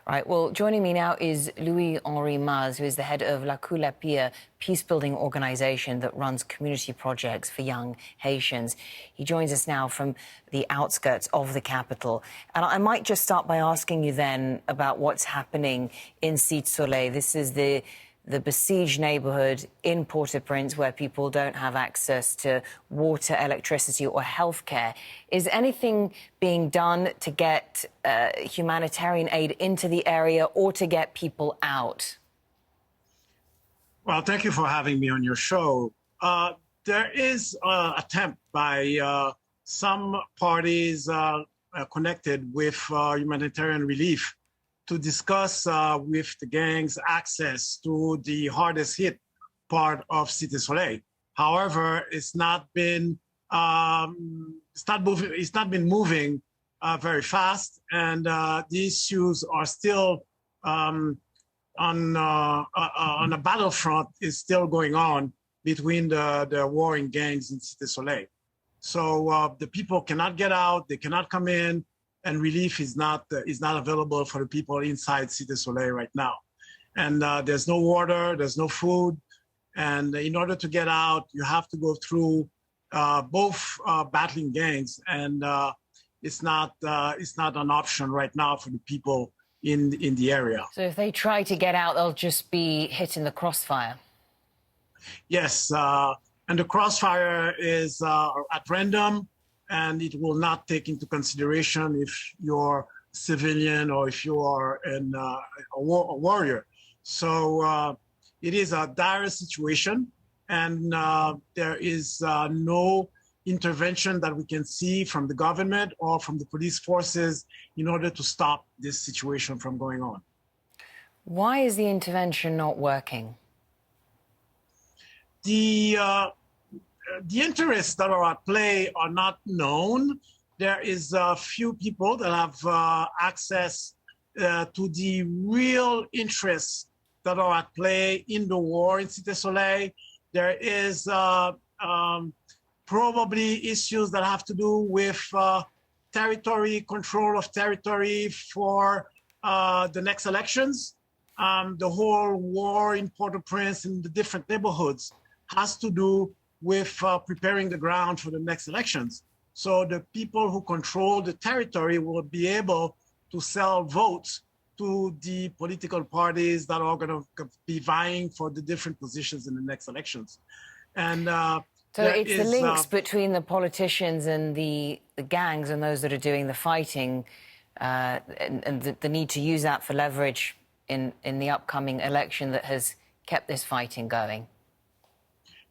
Right. Well, joining me now is Louis-Henri, who is the head of Lakou, Lapè, peace-building organisation that runs community projects for young Haitians. He joins us now from the outskirts of the capital. And I might just start by asking you then about what's happening in Cité Soleil. This is the besieged neighbourhood in Port-au-Prince where people don't have access to water, electricity or healthcare. Is anything being done to get humanitarian aid into the area or to get people out? Well, thank you for having me on your show. There is an attempt by some parties connected with humanitarian relief to discuss with the gangs access to the hardest hit part of Cité Soleil. However, it's not been moving very fast, and the issues are still on a battlefront is still going on between the warring gangs in Cité Soleil. So the people cannot get out, they cannot come in, and relief is not available for the people inside Cité Soleil right now. And there's no water, there's no food, and in order to get out, you have to go through both battling gangs, and it's not an option right now for the people in the area. So if they try to get out, they'll just be hit in the crossfire. Yes, and the crossfire is at random, and it will not take into consideration if you're civilian or if you are a warrior. So it is a dire situation, and there is no intervention that we can see from the government or from the police forces in order to stop this situation from going on. Why is the intervention not working? The interests that are at play are not known. There is a few people that have access to the real interests that are at play in the war in Cité Soleil. There is probably issues that have to do with territory, control of territory for the next elections. The whole war in Port-au-Prince and the different neighborhoods has to do with preparing the ground for the next elections. So the people who control the territory will be able to sell votes to the political parties that are going to be vying for the different positions in the next elections. And so it's the links between the politicians and the gangs and those that are doing the fighting, and the need to use that for leverage in the upcoming election that has kept this fighting going.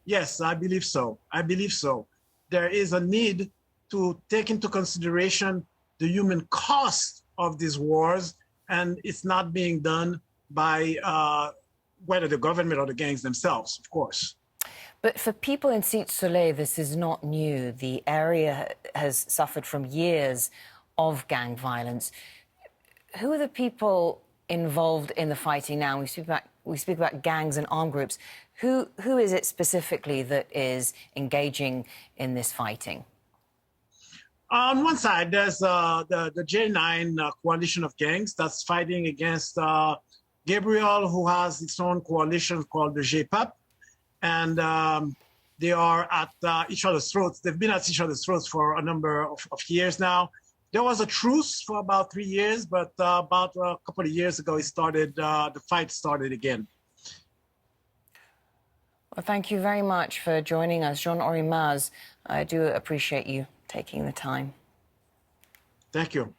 Yes, I believe so. I believe so. There is a need to take into consideration the human cost of these wars, and it's not being done by whether the government or the gangs themselves, of course. But for people in Cité Soleil, this is not new. The area has suffered from years of gang violence. Who are the people involved in the fighting now? We speak about gangs and armed groups. Who is it specifically that is engaging in this fighting? On one side, there's the J9 coalition of gangs that's fighting against Gabriel, who has its own coalition called the J-PAP. And they are at each other's throats. They've been at each other's throats for a number of years now. There was a truce for about 3 years, but about a couple of years ago, the fight started again. Well, thank you very much for joining us, Jean-Henri. I do appreciate you taking the time. Thank you.